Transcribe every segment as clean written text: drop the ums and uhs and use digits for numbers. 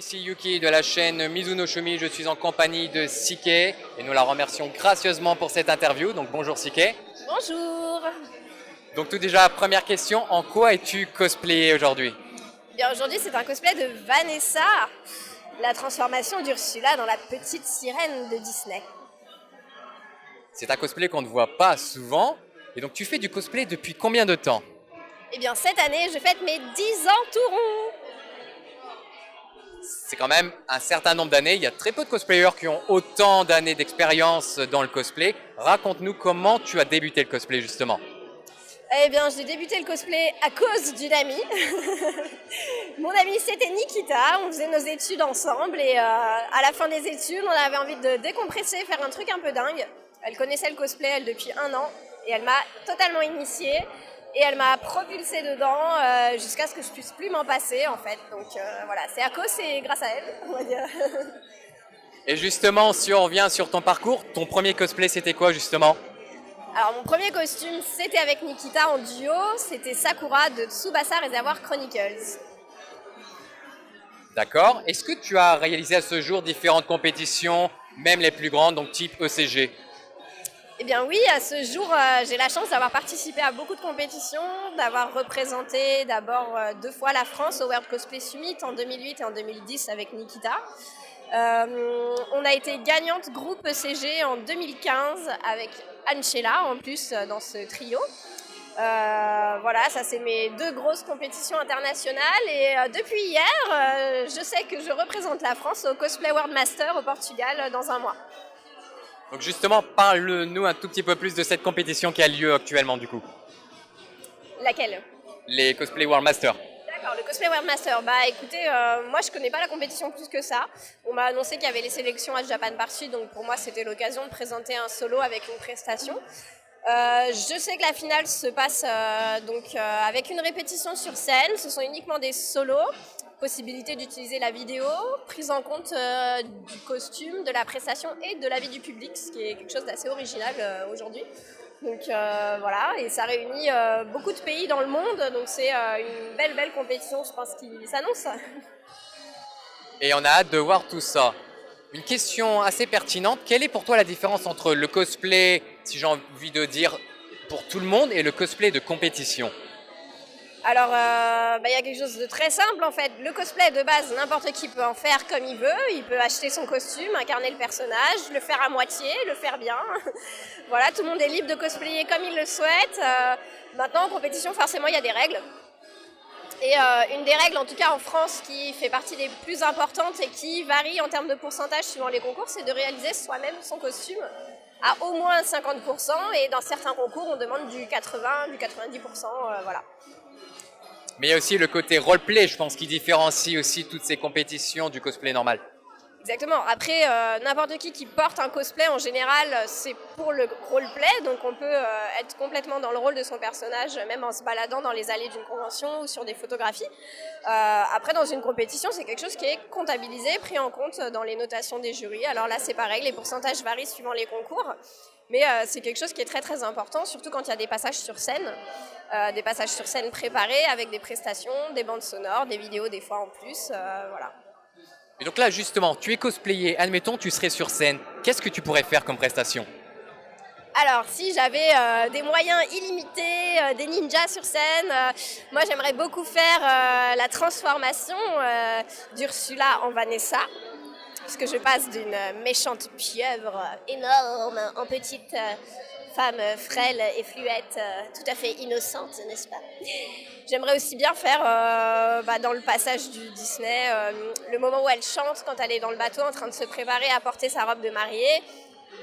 Ici Yuki de la chaîne Mizuno Shumi, je suis en compagnie de Sike et nous la remercions gracieusement pour cette interview. Donc bonjour Sike. Bonjour. Donc tout déjà, première question, en quoi es-tu cosplayé aujourd'hui? Bien aujourd'hui c'est un cosplay de Vanessa, la transformation d'Ursula dans la petite sirène de Disney. C'est un cosplay qu'on ne voit pas souvent. Et donc tu fais du cosplay depuis combien de temps? Eh bien cette année je fête mes 10 ans tout rond. C'est quand même un certain nombre d'années. Il y a très peu de cosplayers qui ont autant d'années d'expérience dans le cosplay. Raconte-nous comment tu as débuté le cosplay justement. Eh bien j'ai débuté le cosplay à cause d'une amie. Mon amie c'était Nikita, on faisait nos études ensemble et à la fin des études on avait envie de décompresser, faire un truc un peu dingue. Elle connaissait le cosplay elle depuis 1 an et elle m'a totalement initiée. Et elle m'a propulsée dedans jusqu'à ce que je puisse plus m'en passer en fait. Donc voilà, c'est à cause et grâce à elle, on va dire. Et justement, si on revient sur ton parcours, ton premier cosplay c'était quoi justement? Alors mon premier costume c'était avec Nikita en duo, c'était Sakura de Tsubasa Reservoir Chronicles. D'accord. Est-ce que tu as réalisé à ce jour différentes compétitions, même les plus grandes, donc type ECG? Eh bien oui, à ce jour, j'ai la chance d'avoir participé à beaucoup de compétitions, d'avoir représenté d'abord 2 fois la France au World Cosplay Summit en 2008 et en 2010 avec Nikita. On a été gagnante groupe ECG en 2015 avec Anchela en plus dans ce trio. Voilà, ça c'est mes 2 grosses compétitions internationales et depuis hier, je sais que je représente la France au Cosplay World Master au Portugal dans 1 mois. Donc justement, parle-nous un tout petit peu plus de cette compétition qui a lieu actuellement du coup. Laquelle? Les Cosplay World Master. D'accord, le Cosplay World Master. Bah écoutez, moi je connais pas la compétition plus que ça. On m'a annoncé qu'il y avait les sélections à Japan Party, donc pour moi c'était l'occasion de présenter un solo avec une prestation. Je sais que la finale se passe avec une répétition sur scène. Ce sont uniquement des solos, possibilité d'utiliser la vidéo, prise en compte du costume, de la prestation et de l'avis du public, ce qui est quelque chose d'assez original aujourd'hui. Donc voilà, et ça réunit beaucoup de pays dans le monde, donc c'est une belle compétition, je pense, qui s'annonce. Et on a hâte de voir tout ça. Une question assez pertinente, quelle est pour toi la différence entre le cosplay, si j'ai envie de dire, pour tout le monde et le cosplay de compétition? Alors, y a quelque chose de très simple en fait. Le cosplay de base, n'importe qui peut en faire comme il veut. Il peut acheter son costume, incarner le personnage, le faire à moitié, le faire bien. Voilà, tout le monde est libre de cosplayer comme il le souhaite. Maintenant, en compétition, forcément, il y a des règles. Et une des règles, en tout cas en France, qui fait partie des plus importantes et qui varie en termes de pourcentage suivant les concours, c'est de réaliser soi-même son costume à au moins 50%. Et dans certains concours, on demande du 80, du 90%, voilà. Mais il y a aussi le côté roleplay, je pense, qui différencie aussi toutes ces compétitions du cosplay normal. Exactement. Après, n'importe qui porte un cosplay, en général, c'est pour le roleplay. Donc on peut être complètement dans le rôle de son personnage, même en se baladant dans les allées d'une convention ou sur des photographies. Après, dans une compétition, c'est quelque chose qui est comptabilisé, pris en compte dans les notations des jurys. Alors là, c'est pareil, les pourcentages varient suivant les concours. Mais c'est quelque chose qui est très important, surtout quand il y a des passages sur scène. Des passages sur scène préparés avec des prestations, des bandes sonores, des vidéos des fois en plus. Voilà. Et donc là, justement, tu es cosplayé, admettons, tu serais sur scène. Qu'est-ce que tu pourrais faire comme prestation? Alors, si j'avais des moyens illimités, des ninjas sur scène, moi j'aimerais beaucoup faire la transformation d'Ursula en Vanessa. Parce que je passe d'une méchante pieuvre énorme en petite femme frêle et fluette, tout à fait innocente, n'est-ce pas? J'aimerais aussi bien faire, dans le passage du Disney, le moment où elle chante quand elle est dans le bateau en train de se préparer à porter sa robe de mariée.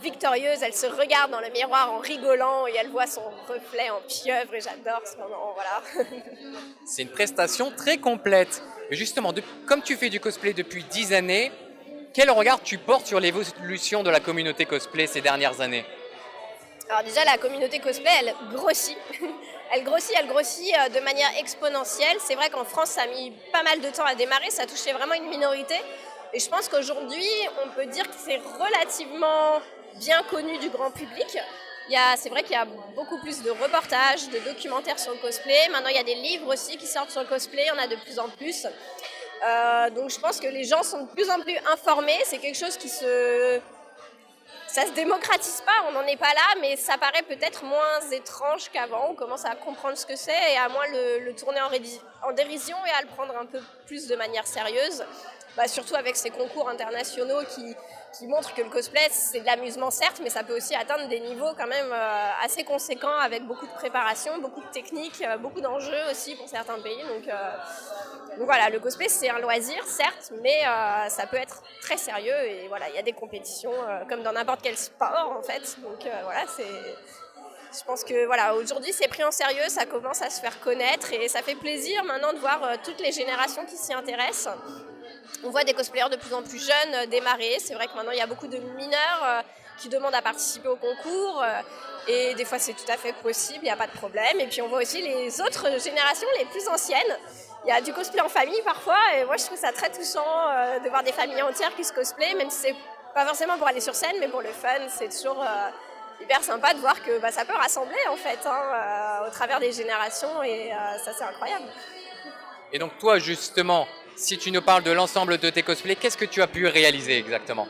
Victorieuse, elle se regarde dans le miroir en rigolant et elle voit son reflet en pieuvre et j'adore ce moment, voilà. C'est une prestation très complète. Et justement, comme tu fais du cosplay depuis 10 années, quel regard tu portes sur l'évolution de la communauté cosplay ces dernières années? Alors déjà, la communauté cosplay, elle grossit. Elle grossit de manière exponentielle. C'est vrai qu'en France, ça a mis pas mal de temps à démarrer. Ça touchait vraiment une minorité. Et je pense qu'aujourd'hui, on peut dire que c'est relativement bien connu du grand public. C'est vrai qu'il y a beaucoup plus de reportages, de documentaires sur le cosplay. Maintenant, il y a des livres aussi qui sortent sur le cosplay. Il y en a de plus en plus. Donc je pense que les gens sont de plus en plus informés. C'est quelque chose ça se démocratise pas, on n'en est pas là, mais ça paraît peut-être moins étrange qu'avant. On commence à comprendre ce que c'est et à moins le tourner en dérision et à le prendre un peu plus de manière sérieuse. Surtout avec ces concours internationaux qui montrent que le cosplay, c'est de l'amusement certes, mais ça peut aussi atteindre des niveaux quand même assez conséquents avec beaucoup de préparation, beaucoup de techniques, beaucoup d'enjeux aussi pour certains pays. Donc voilà, le cosplay c'est un loisir certes, mais ça peut être très sérieux et voilà, il y a des compétitions comme dans n'importe quel sport en fait. Donc voilà, je pense que voilà, aujourd'hui c'est pris en sérieux, ça commence à se faire connaître et ça fait plaisir maintenant de voir toutes les générations qui s'y intéressent. On voit des cosplayers de plus en plus jeunes démarrer. C'est vrai que maintenant il y a beaucoup de mineurs qui demandent à participer au concours et des fois c'est tout à fait possible, il n'y a pas de problème. Et puis on voit aussi les autres générations, les plus anciennes. Il y a du cosplay en famille parfois et moi je trouve ça très touchant de voir des familles entières qui se cosplayent, même si c'est pas forcément pour aller sur scène mais pour le fun. C'est toujours hyper sympa de voir que ça peut rassembler en fait au travers des générations et ça c'est incroyable. Et donc toi justement, si tu nous parles de l'ensemble de tes cosplays, qu'est-ce que tu as pu réaliser exactement?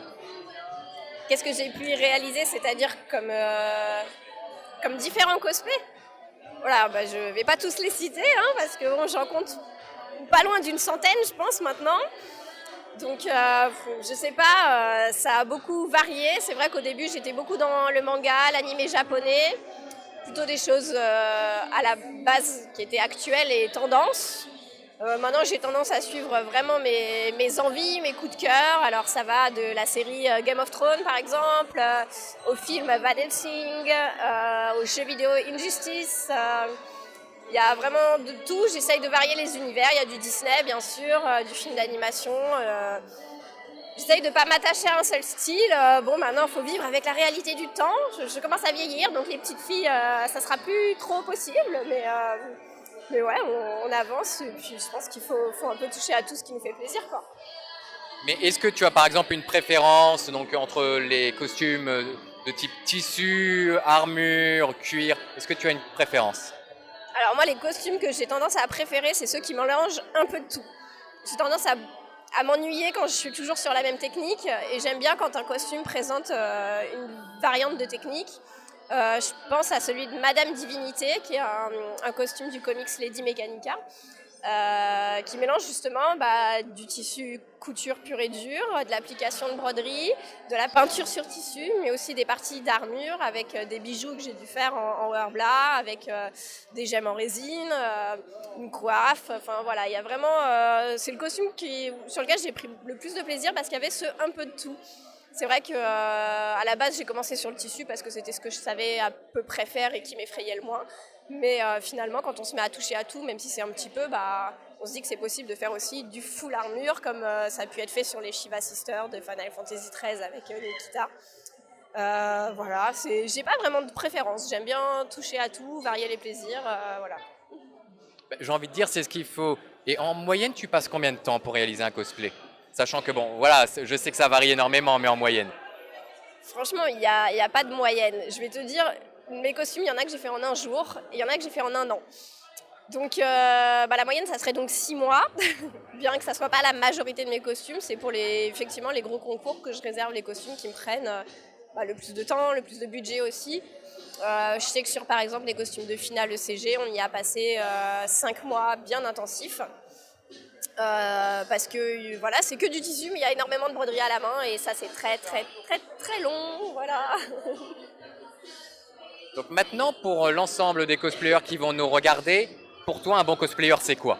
Qu'est-ce que j'ai pu réaliser, c'est-à-dire comme différents cosplays? Voilà, je ne vais pas tous les citer, parce que bon, j'en compte pas loin d'une centaine, je pense, maintenant. Donc, je sais pas, ça a beaucoup varié. C'est vrai qu'au début, j'étais beaucoup dans le manga, l'anime japonais, plutôt des choses à la base qui étaient actuelles et tendances. Maintenant, j'ai tendance à suivre vraiment mes envies, mes coups de cœur. Alors, ça va de la série Game of Thrones, par exemple, au film Van Helsing, aux jeux vidéo Injustice. Il y a vraiment de tout. J'essaye de varier les univers. Il y a du Disney, bien sûr, du film d'animation. J'essaye de ne pas m'attacher à un seul style. Maintenant, il faut vivre avec la réalité du temps. Je commence à vieillir, donc les petites filles, ça ne sera plus trop possible. Mais ouais, on avance et puis je pense qu'il faut un peu toucher à tout ce qui nous fait plaisir, quoi. Mais est-ce que tu as par exemple une préférence donc, entre les costumes de type tissu, armure, cuir? Est-ce que tu as une préférence? Alors moi, les costumes que j'ai tendance à préférer, c'est ceux qui mélangent un peu de tout. J'ai tendance à m'ennuyer quand je suis toujours sur la même technique et j'aime bien quand un costume présente une variante de technique. Je pense à celui de Madame Divinité, qui est un costume du comics Lady Mechanica, qui mélange justement du tissu couture pure et dure, de l'application de broderie, de la peinture sur tissu, mais aussi des parties d'armure avec des bijoux que j'ai dû faire en Herbla, avec des gemmes en résine, une coiffe. Enfin voilà, il y a vraiment, c'est le costume sur lequel j'ai pris le plus de plaisir parce qu'il y avait un peu de tout. C'est vrai qu'à la base, j'ai commencé sur le tissu parce que c'était ce que je savais à peu près faire et qui m'effrayait le moins. Mais finalement, quand on se met à toucher à tout, même si c'est un petit peu, on se dit que c'est possible de faire aussi du full armure, comme ça a pu être fait sur les Shiva Sisters de Final Fantasy XIII avec Nikita. Voilà, j'ai pas vraiment de préférence. J'aime bien toucher à tout, varier les plaisirs, voilà. J'ai envie de dire, c'est ce qu'il faut. Et en moyenne, tu passes combien de temps pour réaliser un cosplay? Sachant que bon, voilà, je sais que ça varie énormément, mais en moyenne. Franchement, il y a pas de moyenne. Je vais te dire, mes costumes, il y en a que j'ai fait en un jour et il y en a que j'ai fait en un an. Donc la moyenne, ça serait donc 6 mois, bien que ça ne soit pas la majorité de mes costumes. C'est pour effectivement les gros concours que je réserve les costumes qui me prennent le plus de temps, le plus de budget aussi. Je sais que sur par exemple les costumes de finale ECG, on y a passé 5 mois bien intensifs. Parce que voilà, c'est que du tissu, mais il y a énormément de broderie à la main et ça c'est très très très très long, voilà. Donc maintenant, pour l'ensemble des cosplayers qui vont nous regarder, pour toi un bon cosplayer c'est quoi?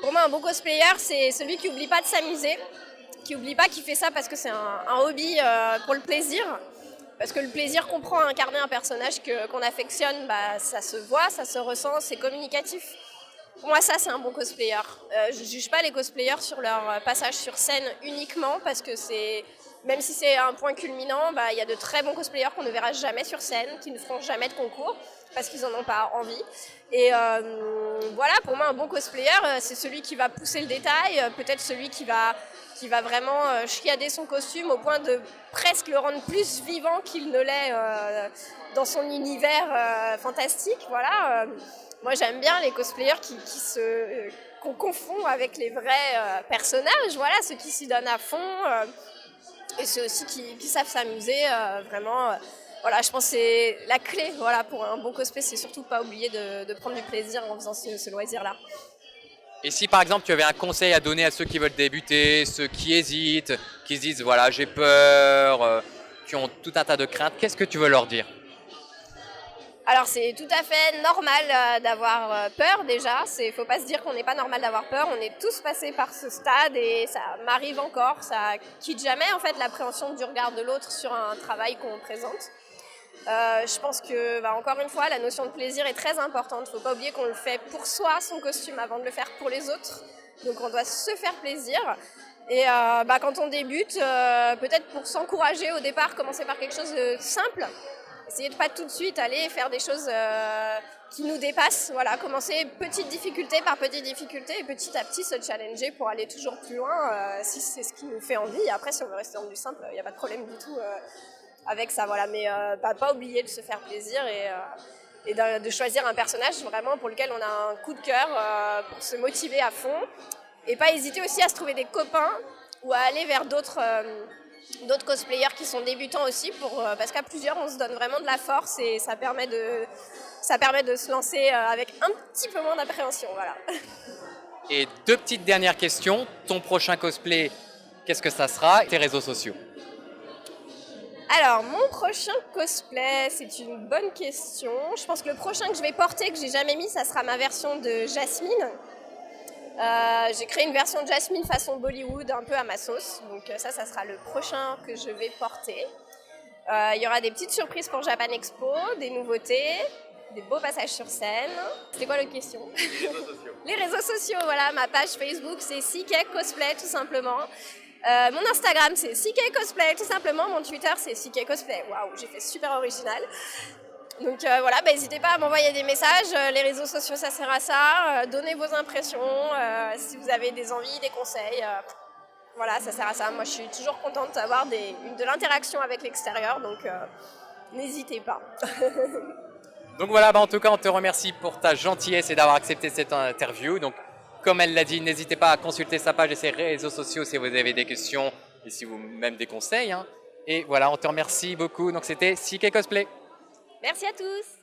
Pour moi un bon cosplayer c'est celui qui n'oublie pas de s'amuser, qui n'oublie pas qu'il fait ça parce que c'est un hobby pour le plaisir. Parce que le plaisir qu'on prend à incarner un personnage qu'on affectionne, ça se voit, ça se ressent, c'est communicatif. Pour moi, ça, c'est un bon cosplayer. Je ne juge pas les cosplayers sur leur passage sur scène uniquement parce que même si c'est un point culminant, y a de très bons cosplayers qu'on ne verra jamais sur scène, qui ne feront jamais de concours parce qu'ils n'en ont pas envie. Et voilà, pour moi, un bon cosplayer, c'est celui qui va pousser le détail, peut-être celui qui va vraiment chiader son costume au point de presque le rendre plus vivant qu'il ne l'est dans son univers fantastique. Voilà. Moi, j'aime bien les cosplayers qu'on confond avec les vrais personnages, voilà, ceux qui s'y donnent à fond, et ceux aussi qui savent s'amuser, vraiment. Voilà, je pense que c'est la clé, voilà, pour un bon cosplay, c'est surtout pas oublier de prendre du plaisir en faisant ce loisir-là. Et si par exemple tu avais un conseil à donner à ceux qui veulent débuter, ceux qui hésitent, qui se disent voilà j'ai peur, qui ont tout un tas de craintes, qu'est-ce que tu veux leur dire? Alors c'est tout à fait normal d'avoir peur déjà, il ne faut pas se dire qu'on n'est pas normal d'avoir peur, on est tous passés par ce stade et ça m'arrive encore, ça quitte jamais en fait l'appréhension du regard de l'autre sur un travail qu'on présente. Je pense que, encore une fois, la notion de plaisir est très importante. Il ne faut pas oublier qu'on le fait pour soi, son costume, avant de le faire pour les autres. Donc on doit se faire plaisir. Et quand on débute, peut-être pour s'encourager au départ, commencer par quelque chose de simple. Essayez de pas tout de suite aller faire des choses qui nous dépassent. Voilà, commencer petite difficulté par petite difficulté et petit à petit se challenger pour aller toujours plus loin si c'est ce qui nous fait envie. Après, si on veut rester dans du simple, il n'y a pas de problème du tout avec ça. Voilà. Mais pas oublier de se faire plaisir et de choisir un personnage vraiment pour lequel on a un coup de cœur pour se motiver à fond. Et pas hésiter aussi à se trouver des copains ou à aller vers d'autres cosplayers qui sont débutants aussi, parce qu'à plusieurs, on se donne vraiment de la force et ça permet de se lancer avec un petit peu moins d'appréhension. Voilà. Et 2 petites dernières questions. Ton prochain cosplay, qu'est-ce que ça sera? Tes réseaux sociaux. Alors, mon prochain cosplay, c'est une bonne question. Je pense que le prochain que je vais porter, que j'ai jamais mis, ça sera ma version de Jasmine. J'ai créé une version de Jasmine façon Bollywood, un peu à ma sauce. Donc ça sera le prochain que je vais porter. Il y aura des petites surprises pour Japan Expo, des nouveautés, des beaux passages sur scène. C'était quoi l'autre question? Les réseaux sociaux. Les réseaux sociaux, voilà. Ma page Facebook, c'est CK Cosplay, tout simplement. Mon Instagram, c'est CK Cosplay, tout simplement. Mon Twitter, c'est CK Cosplay. Waouh, j'ai fait super original. Donc voilà, n'hésitez pas à m'envoyer des messages, les réseaux sociaux ça sert à ça, donnez vos impressions, si vous avez des envies, des conseils, voilà ça sert à ça. Moi je suis toujours contente d'avoir de l'interaction avec l'extérieur, donc n'hésitez pas. Donc voilà, en tout cas on te remercie pour ta gentillesse et d'avoir accepté cette interview. Donc comme elle l'a dit, n'hésitez pas à consulter sa page et ses réseaux sociaux si vous avez des questions et si vous même des conseils. Et voilà, on te remercie beaucoup. Donc c'était CK Cosplay. Merci à tous.